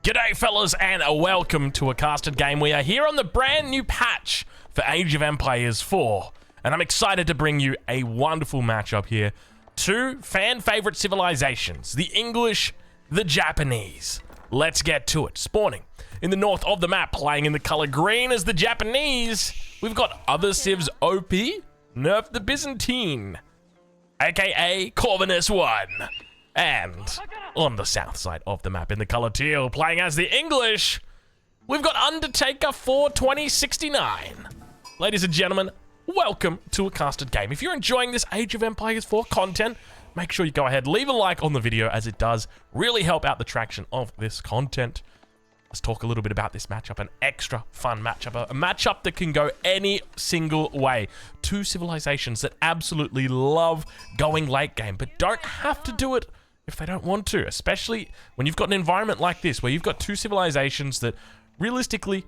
G'day fellas and welcome to a casted game. We are here on the brand new patch for Age of Empires 4 and I'm excited to bring you a wonderful matchup here. Two fan favorite civilizations, the English, the Japanese. Let's get to it. Spawning in the north of the map, playing in the color green as the Japanese. We've got other civs OP, nerf the Byzantine, aka Corvinus 1. And on the south side of the map in the color teal, playing as the English, we've got Undertaker 42069. Ladies and gentlemen, welcome to a casted game. If you're enjoying this Age of Empires 4 content, make sure you go ahead, leave a like on the video, as it does really help out the traction of this content. Let's talk a little bit about this matchup, an extra fun matchup, a matchup that can go any single way. Two civilizations that absolutely love going late game, but don't have to do it if they don't want to, especially when you've got an environment like this, where you've got two civilizations that realistically,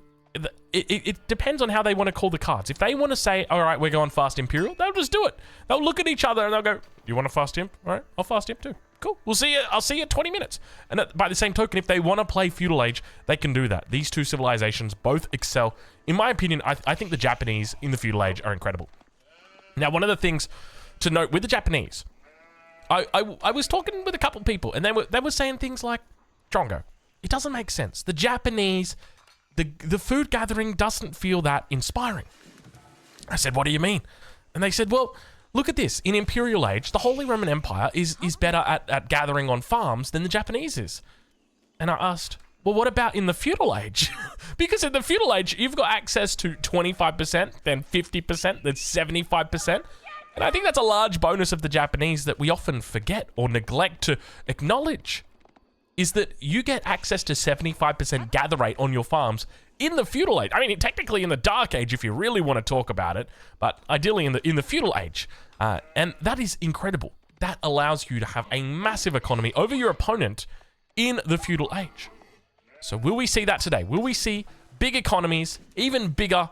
it depends on how they want to call the cards. If they want to say, all right, we're going fast Imperial, they'll just do it. They'll look at each other and they'll go, you want to fast Imp? All right, I'll fast Imp too. Cool, we'll see you. I'll see you in 20 minutes. And by the same token, if they want to play Feudal Age, they can do that. These two civilizations both excel. In my opinion, I think the Japanese in the Feudal Age are incredible. Now, one of the things to note with the Japanese, I was talking with a couple of people, and they were saying things like, Drongo, it doesn't make sense. The Japanese, the food gathering doesn't feel that inspiring. I said, what do you mean? And they said, well, look at this. In Imperial Age, the Holy Roman Empire is better at gathering on farms than the Japanese is. And I asked, well, what about in the Feudal Age? Because in the Feudal Age, you've got access to 25%, then 50%, then 75%. And I think that's a large bonus of the Japanese that we often forget or neglect to acknowledge, is that you get access to 75% gather rate on your farms in the Feudal Age. I mean, technically in the Dark Age, if you really want to talk about it, but ideally in the Feudal Age. And that is incredible. That allows you to have a massive economy over your opponent in the Feudal Age. So will we see that today? Will we see big economies, even bigger?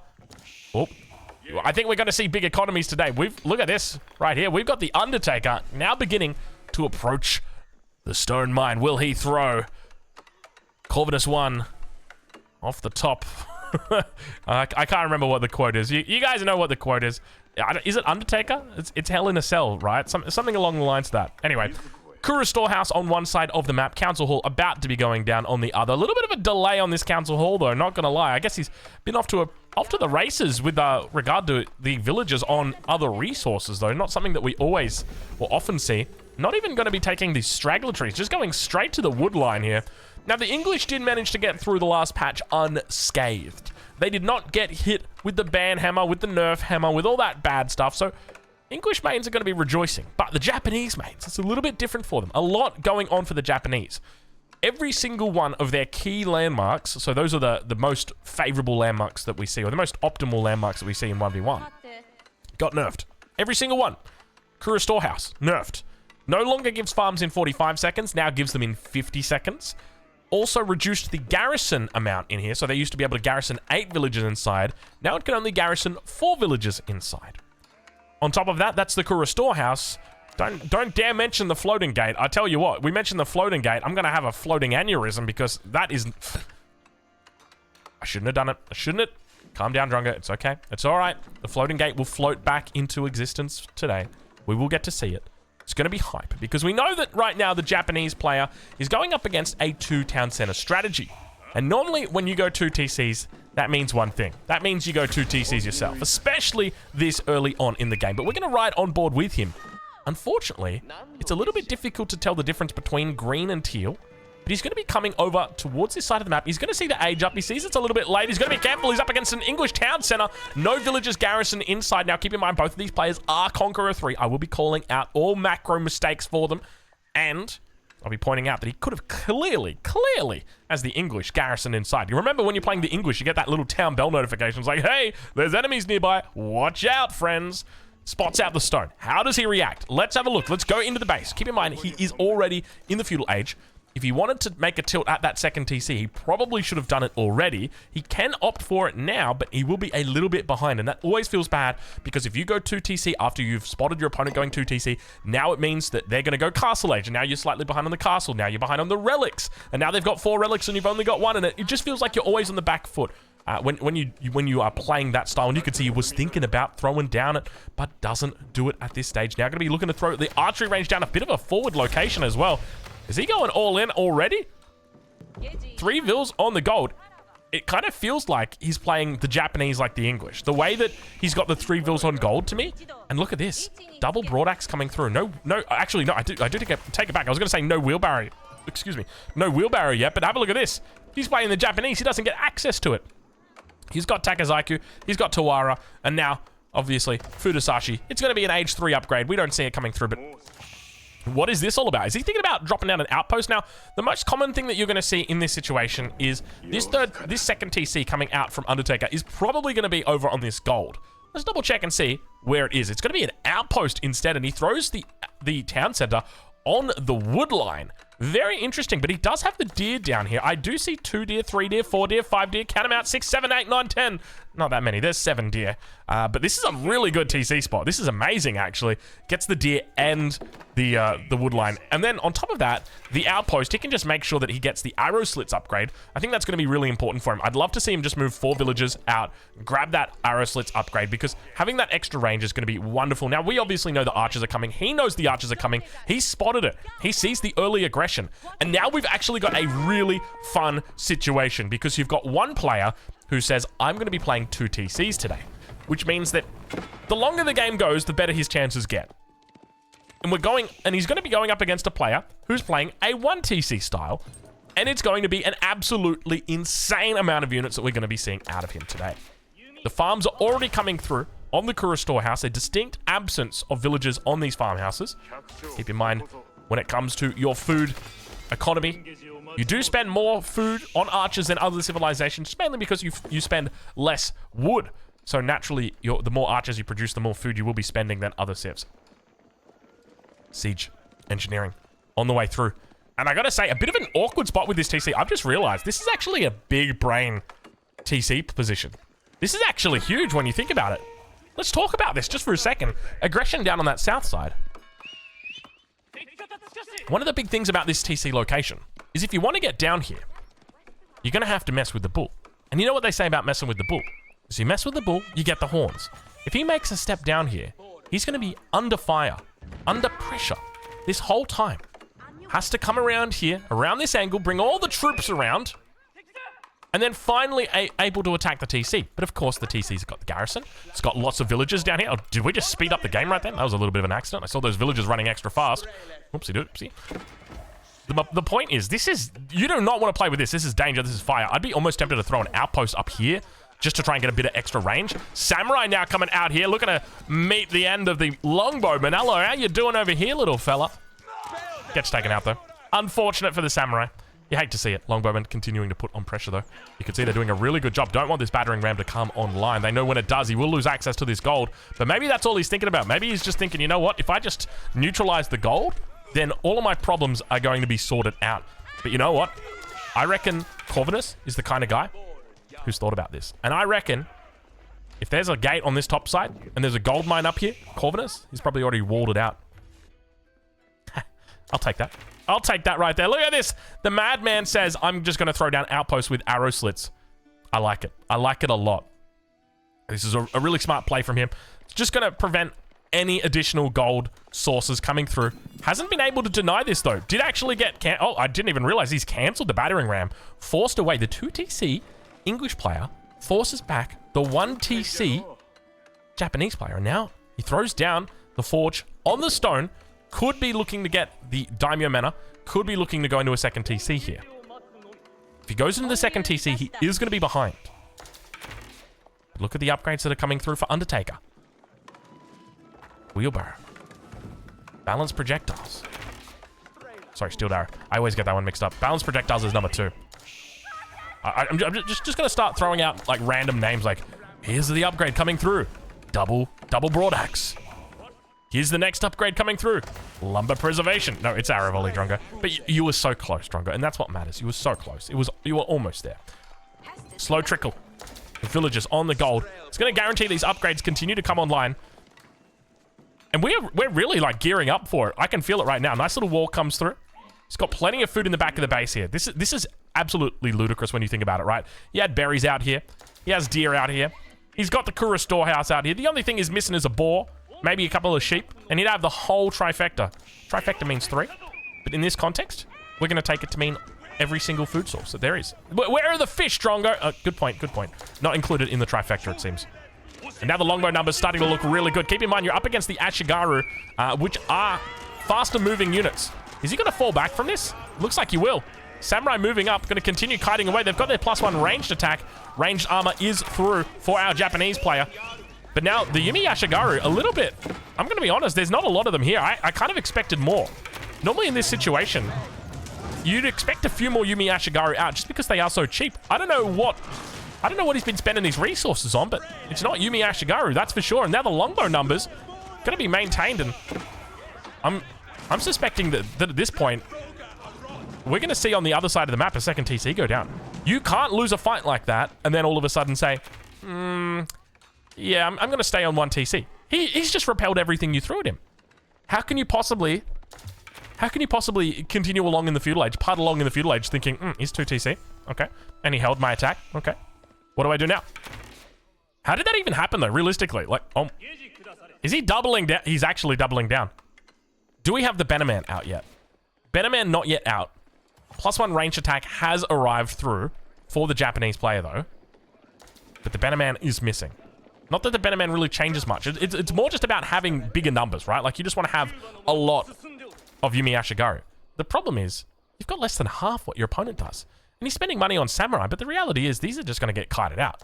Oh, I think we're going to see big economies today. Look at this right here. We've got the Undertaker now beginning to approach the stone mine. Will he throw? Corvinus 1 off the top. I can't remember what the quote is. You guys know what the quote is. Is it Undertaker? It's Hell in a Cell, right? Something along the lines of that. Anyway, Kura Storehouse on one side of the map. Council Hall about to be going down on the other. A little bit of a delay on this Council Hall, though. Not going to lie. I guess he's been off to the races with regard to the villagers on other resources, though. Not something that we always or often see. Not even going to be taking these straggler trees. Just going straight to the wood line here. Now, the English did manage to get through the last patch unscathed. They did not get hit with the ban hammer, with the nerf hammer, with all that bad stuff. So, English mains are going to be rejoicing. But the Japanese mains, it's a little bit different for them. A lot going on for the Japanese. Every single one of their key landmarks, so those are the most favorable landmarks that we see, or the most optimal landmarks that we see in 1v1, got nerfed. Every single one. Kura Storehouse, nerfed. No longer gives farms in 45 seconds, now gives them in 50 seconds. Also reduced the garrison amount in here, so they used to be able to garrison 8 villages inside. Now it can only garrison 4 villages inside. On top of that, that's the Kura Storehouse. Don't dare mention the floating gate. I tell you what, we mentioned the floating gate, I'm going to have a floating aneurysm because that is... I shouldn't have done it. I shouldn't have. Calm down, Drongo. It's okay. It's all right. The floating gate will float back into existence today. We will get to see it. It's going to be hype because we know that right now the Japanese player is going up against a 2 town center strategy. And normally when you go 2 TCs, that means one thing. That means you go 2 TCs yourself, especially this early on in the game. But we're going to ride on board with him. Unfortunately, it's a little bit difficult to tell the difference between green and teal. But he's going to be coming over towards this side of the map. He's going to see the age up. He sees it's a little bit late. He's going to be careful. He's up against an English town center. No villagers garrison inside. Now, keep in mind, both of these players are Conqueror 3. I will be calling out all macro mistakes for them. And I'll be pointing out that he could have clearly, as the English, garrison inside. You remember when you're playing the English, you get that little town bell notification. It's like, hey, there's enemies nearby. Watch out, friends. Spots out the stone. How does he react? Let's have a look. Let's go into the base. Keep in mind, he is already in the Feudal Age. if he wanted to make a tilt at that second TC, he probably should have done it already. He can opt for it now, but he will be a little bit behind, and that always feels bad, because if you go 2 TC after you've spotted your opponent going 2 TC, now it means that they're going to go Castle Age, and now you're slightly behind on the castle, now you're behind on the relics, and now they've got 4 relics and you've only got 1, and it just feels like you're always on the back foot. When you are playing that style, and you can see he was thinking about throwing down it, but doesn't do it at this stage. Now going to be looking to throw the archery range down a bit of a forward location as well. Is he going all in already? 3 Vils on the gold. It kind of feels like he's playing the Japanese like the English. The way that he's got the 3 Vils on gold to me. And look at this. Double broadaxe coming through. Actually, no, I do take it back. I was going to say no wheelbarrow. Excuse me. No wheelbarrow yet, but have a look at this. He's playing the Japanese. He doesn't get access to it. He's got Takazaiku. He's got Tawara. And now, obviously, Fudasashi. It's going to be an age 3 upgrade. We don't see it coming through, but what is this all about? Is he thinking about dropping down an outpost now? The most common thing that you're going to see in this situation is this second TC coming out from Undertaker is probably going to be over on this gold. Let's double check and see where it is. It's going to be an outpost instead, and he throws the town center on the wood line. Very interesting, but he does have the deer down here. I do see 2 deer, 3 deer, 4 deer, 5 deer. Count them out. 6, 7, 8, 9, 10. Not that many. There's 7 deer. But this is a really good TC spot. This is amazing, actually. Gets the deer and the wood line. And then on top of that, the outpost, he can just make sure that he gets the arrow slits upgrade. I think that's going to be really important for him. I'd love to see him just move 4 villagers out, grab that arrow slits upgrade, because having that extra range is going to be wonderful. Now, we obviously know the archers are coming. He knows the archers are coming. He spotted it. He sees the early aggression. And now we've actually got a really fun situation, because you've got one player who says, I'm going to be playing 2 TCs today, which means that the longer the game goes, the better his chances get. And he's going to be going up against a player who's playing a 1 TC style, and it's going to be an absolutely insane amount of units that we're going to be seeing out of him today. The farms are already coming through on the Kura storehouse, a distinct absence of villagers on these farmhouses. Keep in mind, when it comes to your food economy, you do spend more food on archers than other civilizations, mainly because you spend less wood. So naturally, the more archers you produce, the more food you will be spending than other civs. Siege engineering on the way through. And I gotta say, a bit of an awkward spot with this TC. I've just realized this is actually a big brain TC position. This is actually huge when you think about it. Let's talk about this just for a second. Aggression down on that south side. One of the big things about this TC location is if you want to get down here, you're going to have to mess with the bull. And you know what they say about messing with the bull? Is you mess with the bull, you get the horns. If he makes a step down here, he's going to be under fire, under pressure this whole time. Has to come around here, around this angle, bring all the troops around, and then finally able to attack the TC. But of course, the TC's got the garrison. It's got lots of villagers down here. Oh, did we just speed up the game right then? That was a little bit of an accident. I saw those villagers running extra fast. Oopsie doopsie. The point is, you do not want to play with this. This is danger. This is fire. I'd be almost tempted to throw an outpost up here just to try and get a bit of extra range. Samurai now coming out here, looking to meet the end of the longbowman. Hello, how you doing over here, little fella? Gets taken out, though. Unfortunate for the samurai. You hate to see it. Longbowman continuing to put on pressure, though. You can see they're doing a really good job. Don't want this battering ram to come online. They know when it does, he will lose access to this gold. But maybe that's all he's thinking about. Maybe he's just thinking, you know what? If I just neutralize the gold, then all of my problems are going to be sorted out. But you know what? I reckon Corvinus is the kind of guy who's thought about this. And I reckon if there's a gate on this top side and there's a gold mine up here, Corvinus, he's probably already walled it out. I'll take that. I'll take that right there. Look at this. The madman says, I'm just going to throw down outposts with arrow slits. I like it. I like it a lot. This is a really smart play from him. It's just going to prevent any additional gold sources coming through. Hasn't been able to deny this, though. Did actually get... Oh, I didn't even realize he's cancelled the battering ram. Forced away the 2 TC English player. Forces back the 1 TC Japanese player. And now he throws down the forge on the stone. Could be looking to get the Daimyo Mana. Could be looking to go into a second TC here. If he goes into the second TC, he is going to be behind. Look at the upgrades that are coming through for Undertaker. Wheelbarrow. Balanced projectiles. Sorry, steel arrow. I always get that one mixed up. Balanced projectiles is number 2. I'm just going to start throwing out like random names like, here's the upgrade coming through. Double broadaxe. Here's the next upgrade coming through. Lumber preservation. No, it's arrow volley, Drongo. But you were so close, Drongo, and that's what matters. You were so close. You were almost there. Slow trickle. The villagers on the gold. It's going to guarantee these upgrades continue to come online. And we're really, like, gearing up for it. I can feel it right now. Nice little wall comes through. He's got plenty of food in the back of the base here. This is absolutely ludicrous when you think about it, right? He had berries out here. He has deer out here. He's got the Kura storehouse out here. The only thing he's missing is a boar, maybe a couple of sheep, and he'd have the whole trifecta. Trifecta means 3. But in this context, we're going to take it to mean every single food source that there is. Where are the fish, Drongo? Good point, good point. Not included in the trifecta, it seems. And now the longbow numbers starting to look really good. Keep in mind, you're up against the Ashigaru, which are faster moving units. Is he going to fall back from this? Looks like he will. Samurai moving up, going to continue kiting away. They've got their +1 ranged attack. Ranged armor is through for our Japanese player. But now the Yumi Ashigaru, a little bit, I'm going to be honest, there's not a lot of them here. I kind of expected more. Normally in this situation, you'd expect a few more Yumi Ashigaru out just because they are so cheap. I don't know what he's been spending these resources on, but it's not Yumi Ashigaru, that's for sure. And now the longbow numbers going to be maintained, and I'm suspecting that at this point, we're going to see on the other side of the map a second TC go down. You can't lose a fight like that and then all of a sudden say, yeah, I'm going to stay on 1 TC. He's just repelled everything you threw at him. How can you possibly continue along in the feudal age, putt along in the feudal age thinking, he's 2 TC. Okay. And he held my attack. Okay. What do I do now? How did that even happen though, realistically? Like, is he doubling down? He's actually doubling down. Do we have the Benaman out yet? Benaman not yet out. +1 range attack has arrived through for the Japanese player though. But the Benaman is missing. Not that the Benaman really changes much. It's more just about having bigger numbers, right? Like you just want to have a lot of Yumi Ashigaru. The problem is, you've got less than half what your opponent does. And he's spending money on Samurai, but the reality is these are just going to get kited out.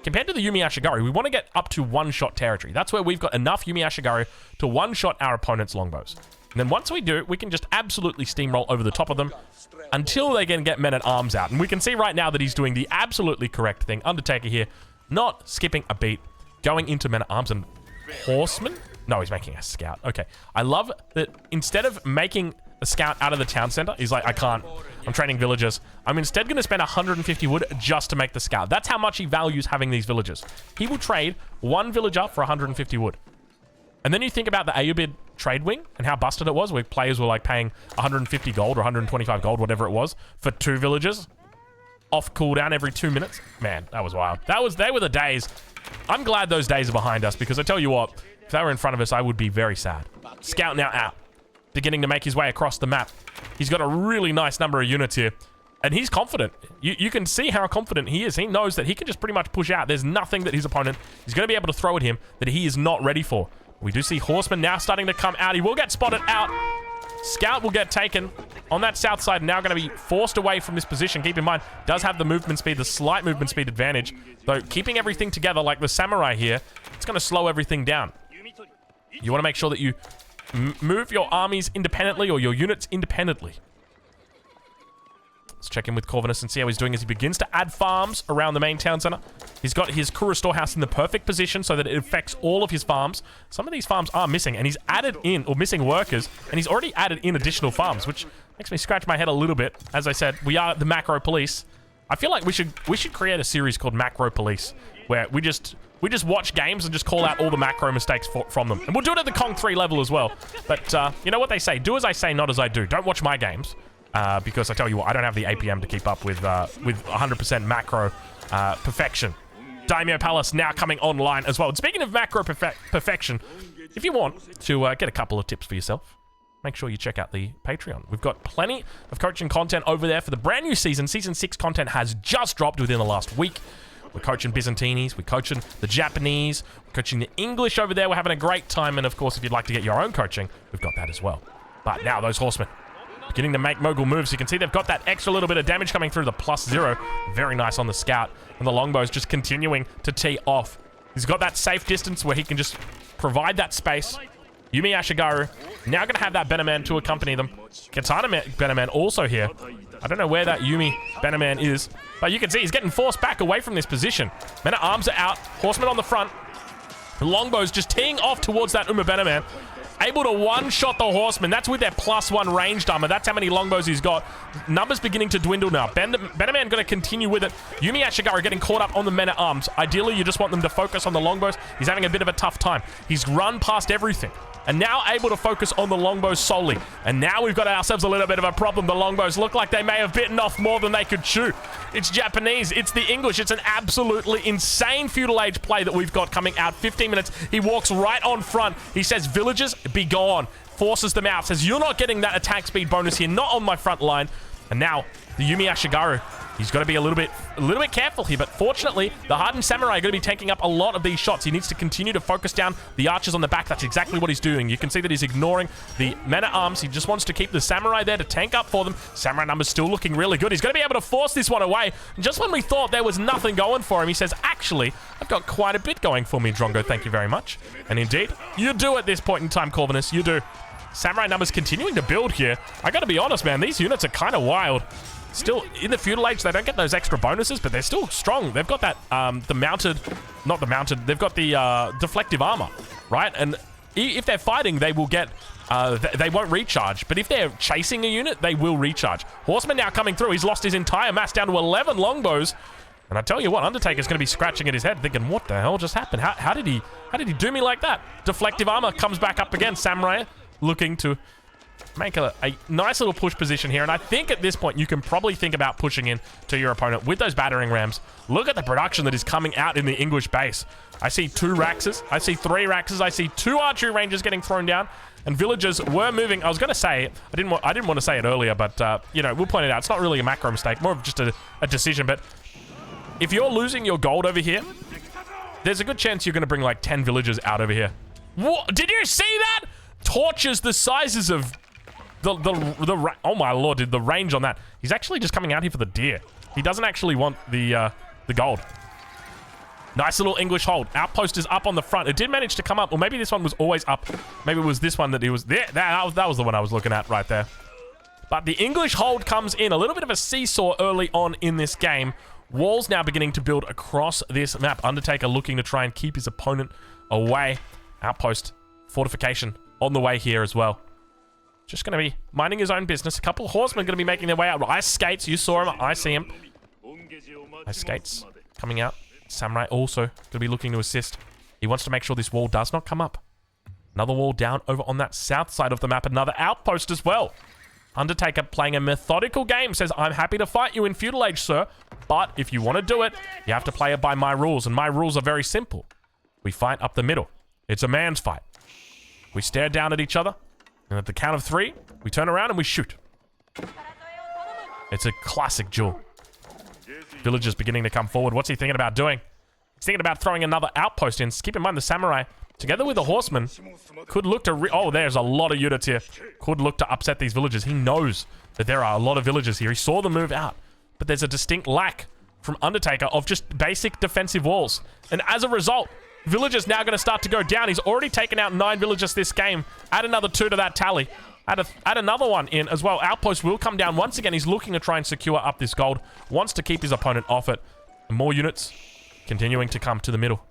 Compared to the Yumi Ashigaru, we want to get up to 1-shot territory. That's where we've got enough Yumi Ashigaru to 1-shot our opponent's longbows. And then once we do, we can just absolutely steamroll over the top of them until they can get men-at-arms out. And we can see right now that he's doing the absolutely correct thing. Undertaker here, not skipping a beat, going into men-at-arms and horsemen. No, he's making a scout. Okay. I love that instead of making a scout out of the town center, he's like, I can't. I'm training villagers. I'm instead going to spend 150 wood just to make the scout. That's how much he values having these villagers. He will trade 1 villager for 150 wood. And then you think about the Ayyubid trade wing and how busted it was, where players were like paying 150 gold or 125 gold, whatever it was, for 2 villagers off cooldown every 2 minutes. Man, that was wild. They were the days. I'm glad those days are behind us, because I tell you what, if they were in front of us, I would be very sad. Scout now out, beginning to make his way across the map. He's got a really nice number of units here, and he's confident. You can see how confident he is. He knows that he can just pretty much push out. There's nothing that his opponent is going to be able to throw at him that he is not ready for. We do see horsemen now starting to come out. He will get spotted out. Scout will get taken on that south side, now going to be forced away from this position. Keep in mind, does have the movement speed, the slight movement speed advantage, though keeping everything together like the samurai here, it's going to slow everything down. You want to make sure that you move your armies independently or your units independently. Let's check in with Corvinus and see how he's doing as he begins to add farms around the main town center. He's got his Kura storehouse in the perfect position so that it affects all of his farms. Some of these farms are missing, and he's added in, or missing workers, and he's already added in additional farms, which makes me scratch my head a little bit. As I said, we are the macro police. I feel like we should create a series called Macro Police, where we just watch games and just call out all the macro mistakes from them. And we'll do it at the Kong 3 level as well. But you know what they say, do as I say, not as I do. Don't watch my games. Because I tell you what, I don't have the APM to keep up with 100% macro perfection. Daimyo Palace now coming online as well. And speaking of macro perfection, if you want to get a couple of tips for yourself, make sure you check out the Patreon. We've got plenty of coaching content over there for the brand new season. Season 6 content has just dropped within the last week. We're coaching Byzantines, we're coaching the Japanese, we're coaching the English over there. We're having a great time. And of course, if you'd like to get your own coaching, we've got that as well. But now those horsemen beginning to make Mogul moves. You can see they've got that extra little bit of damage coming through the +0. Very nice on the scout. And the longbow's just continuing to tee off. He's got that safe distance where he can just provide that space. Yumi Ashigaru now going to have that Benaman to accompany them. Katana Benaman also here. I don't know where that Yumi Benaman is, but you can see he's getting forced back away from this position. Men at arms are out. Horsemen on the front. The longbows just teeing off towards that Beneman. Able to one-shot the horseman. That's with their +1 ranged armor. That's how many longbows he's got. Numbers beginning to dwindle now. Beneman going to continue with it. Yumi Ashigaru getting caught up on the men-at-arms. Ideally, you just want them to focus on the longbows. He's having a bit of a tough time. He's run past everything. And now able to focus on the longbows solely. And now we've got ourselves a little bit of a problem. The longbows look like they may have bitten off more than they could chew. It's Japanese. It's the English. It's an absolutely insane feudal age play that we've got coming out. 15 minutes. He walks right on front. He says, villagers, be gone. Forces them out. Says, you're not getting that attack speed bonus here. Not on my front line. And now, the Yumi Ashigaru, he's got to be a little bit careful here, but fortunately, the hardened samurai are going to be taking up a lot of these shots. He needs to continue to focus down the archers on the back. That's exactly what he's doing. You can see that he's ignoring the men-at-arms. He just wants to keep the samurai there to tank up for them. Samurai numbers still looking really good. He's going to be able to force this one away. And just when we thought there was nothing going for him, he says, actually, I've got quite a bit going for me, Drongo. Thank you very much. And indeed, you do at this point in time, Corvinus. You do. Samurai numbers continuing to build here. I got to be honest, man. These units are kind of wild. Still, in the feudal age, they don't get those extra bonuses, but they're still strong. They've got that, they've got the deflective armor, right? And if they're fighting, they will get, they won't recharge. But if they're chasing a unit, they will recharge. Horseman now coming through. He's lost his entire mass down to 11 longbows. And I tell you what, Undertaker's going to be scratching at his head, thinking, what the hell just happened? How did he do me like that? Deflective armor comes back up again. Samurai looking to make a nice little push position here. And I think at this point, you can probably think about pushing in to your opponent with those battering rams. Look at the production that is coming out in the English base. I see 2 Raxes. I see 3 Raxes. I see 2 archery rangers getting thrown down. And villagers were moving. I was going to say, I didn't want to say it earlier, but, you know, we'll point it out. It's not really a macro mistake, more of just a decision. But if you're losing your gold over here, there's a good chance you're going to bring like 10 villagers out over here. What? Did you see that? Torches the sizes of oh my lord, dude, the range on that. He's actually just coming out here for the deer. He doesn't actually want the gold. Nice little English hold. Outpost is up on the front. It did manage to come up, or maybe this one was always up. Maybe it was this one that he was there. That was the one I was looking at right there. But the English hold comes in. A little bit of a seesaw early on in this game. Walls now beginning to build across this map. Undertaker looking to try and keep his opponent away. Outpost fortification on the way here as well. Just going to be minding his own business. A couple of horsemen going to be making their way out. Ice Skates, you saw him. I see him. Ice Skates coming out. Samurai also going to be looking to assist. He wants to make sure this wall does not come up. Another wall down over on that south side of the map. Another outpost as well. Undertaker playing a methodical game. Says, I'm happy to fight you in feudal age, sir. But if you want to do it, you have to play it by my rules. And my rules are very simple. We fight up the middle. It's a man's fight. We stare down at each other. And at the count of 3, we turn around and we shoot. It's a classic duel. Villagers beginning to come forward. What's he thinking about doing? He's thinking about throwing another outpost in. Keep in mind the samurai, together with the horsemen, could look to... oh, there's a lot of units here. Could look to upset these villagers. He knows that there are a lot of villagers here. He saw them move out. But there's a distinct lack from Undertaker of just basic defensive walls. And as a result... villagers now going to start to go down. He's already taken out 9 villagers this game. Add another 2 to that tally. Add another one in as well. Outpost will come down. Once again, he's looking to try and secure up this gold. Wants to keep his opponent off it. And more units continuing to come to the middle.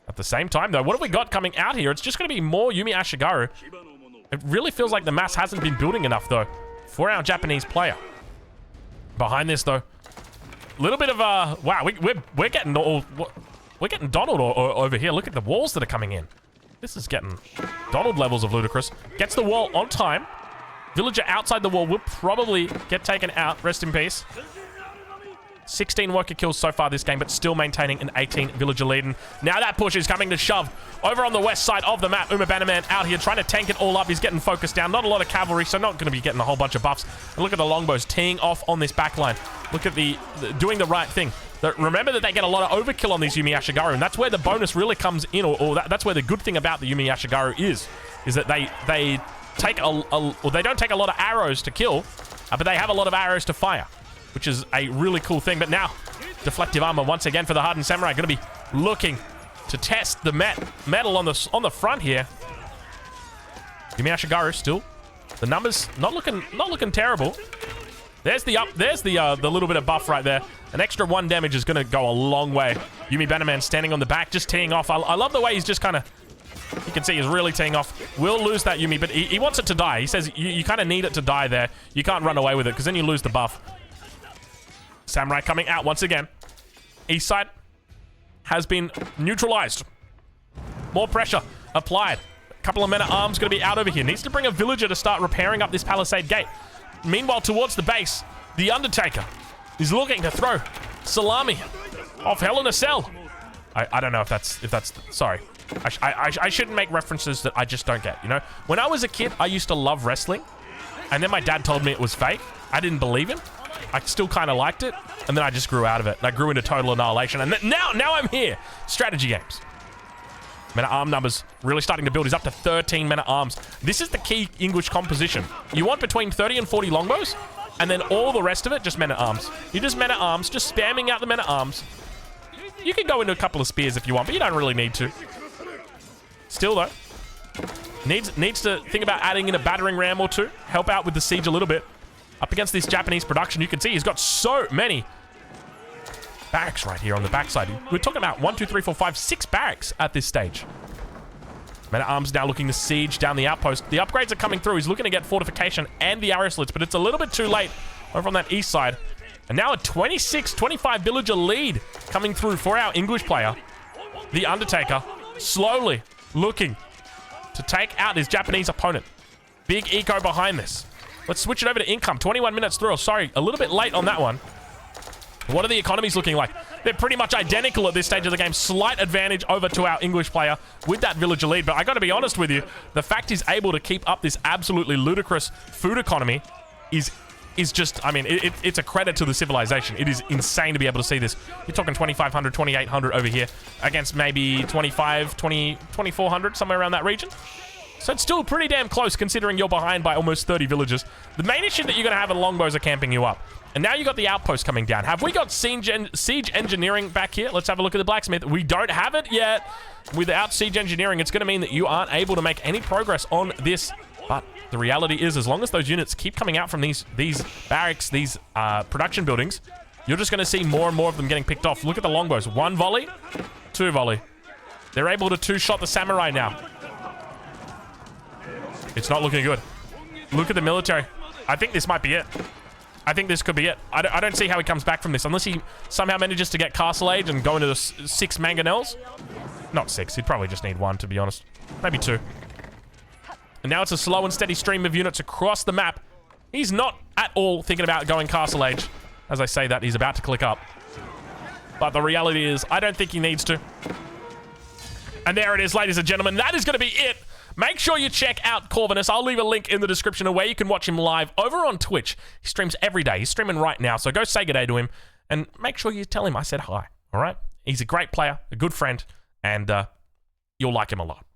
At the same time, though, what have we got coming out here? It's just going to be more Yumi Ashigaru. It really feels like the mass hasn't been building enough, though, for our Japanese player. Behind this, though, a little bit of a... wow, we're getting all... we're getting Donald over here. Look at the walls that are coming in. This is getting Donald levels of ludicrous. Gets the wall on time. Villager outside the wall will probably get taken out. Rest in peace. 16 worker kills so far this game, but still maintaining an 18 villager lead. And now that push is coming to shove. Over on the west side of the map, Beneman out here trying to tank it all up. He's getting focused down. Not a lot of cavalry, so not going to be getting a whole bunch of buffs. And look at the longbows teeing off on this backline. Look at the doing the right thing. Remember that they get a lot of overkill on these Yumi Ashigaru, and that's where the bonus really comes in, or that's where the good thing about the Yumi Ashigaru is that they take they don't take a lot of arrows to kill, but they have a lot of arrows to fire, which is a really cool thing. But now, deflective armor once again for the hardened samurai, going to be looking to test the metal on the front here. Yumi Ashigaru still, the numbers not looking terrible. There's the little bit of buff right there. An extra 1 damage is going to go a long way. Yumi Bannerman standing on the back, just teeing off. I love the way he's just kind of... You can see he's really teeing off. We'll lose that Yumi, but he wants it to die. He says you kind of need it to die there. You can't run away with it, because then you lose the buff. Samurai coming out once again. East side has been neutralized. More pressure applied. A couple of men-at-arms going to be out over here. Needs to bring a villager to start repairing up this palisade gate. Meanwhile, towards the base, the Undertaker is looking to throw salami off Hell in a Cell. I don't know if that's sorry. I shouldn't make references that I just don't get, you know? When I was a kid, I used to love wrestling, and then my dad told me it was fake. I didn't believe him. I still kind of liked it, and then I just grew out of it. And I grew into total annihilation, and now I'm here. Strategy games. Men-at-arm numbers really starting to build. He's up to 13 men-at-arms. This is the key English composition. You want between 30 and 40 longbows, and then all the rest of it, just men-at-arms. You just men-at-arms, just spamming out the men-at-arms. You can go into a couple of spears if you want, but you don't really need to. Still, though, needs to think about adding in a battering ram or two. Help out with the siege a little bit. Up against this Japanese production, you can see he's got so many barracks right here on the backside. We're talking about 1, 2, 3, 4, 5, 6 barracks at this stage. Men-at-arms now looking to siege down the outpost. The upgrades are coming through. He's looking to get fortification and the arrow slits, but it's a little bit too late over on that east side. And now a 26, 25 villager lead coming through for our English player. The Undertaker slowly looking to take out his Japanese opponent. Big eco behind this. Let's switch it over to income. 21 minutes through. Oh, sorry, a little bit late on that one. What are the economies looking like? They're pretty much identical at this stage of the game. Slight advantage over to our English player with that villager lead. But I got to be honest with you, the fact he's able to keep up this absolutely ludicrous food economy is just, I mean, it's a credit to the civilization. It is insane to be able to see this. You're talking 2,500, 2,800 over here against maybe 25, 20, 2,400, somewhere around that region. So it's still pretty damn close considering you're behind by almost 30 villagers. The main issue that you're going to have are longbows are camping you up. And now you got the outpost coming down. Have we got siege engineering back here? Let's have a look at the blacksmith. We don't have it yet. Without siege engineering, it's going to mean that you aren't able to make any progress on this. But the reality is, as long as those units keep coming out from these barracks, these production buildings, you're just going to see more and more of them getting picked off. Look at the longbows. 1 volley, 2 volley. They're able to 2-shot the samurai now. It's not looking good. Look at the military. I think this might be it. I think this could be it. I don't see how he comes back from this. Unless he somehow manages to get Castle Age and go into the 6 mangonels. Not 6. He'd probably just need 1, to be honest. Maybe 2. And now it's a slow and steady stream of units across the map. He's not at all thinking about going Castle Age. As I say that, he's about to click up. But the reality is, I don't think he needs to. And there it is, ladies and gentlemen. That is going to be it. Make sure you check out Corvinus. I'll leave a link in the description of where you can watch him live over on Twitch. He streams every day. He's streaming right now, so go say good day to him. And make sure you tell him I said hi, all right? He's a great player, a good friend, and you'll like him a lot.